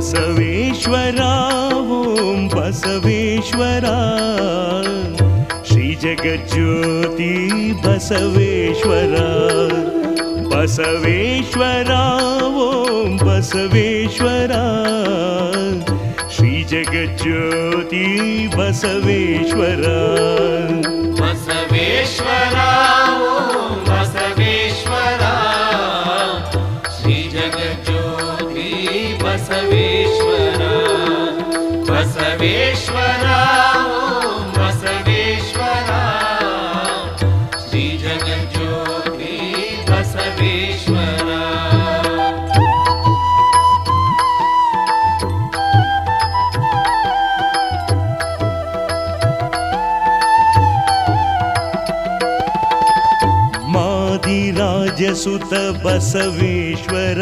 Basaveshwara Om Basaveshwara Shri Jagajyoti Basaveshwara Basaveshwara Om Basaveshwara Shri Jagajyoti Basaveshwara Basaveshwara Om Basaveshwara Shri Jagajyoti Basaveshwara Basaveshwara Om Basaveshwara Shri Jagajyoti Basaveshwara. ಮಾದಿರಾಜಸುತ Basaveshwara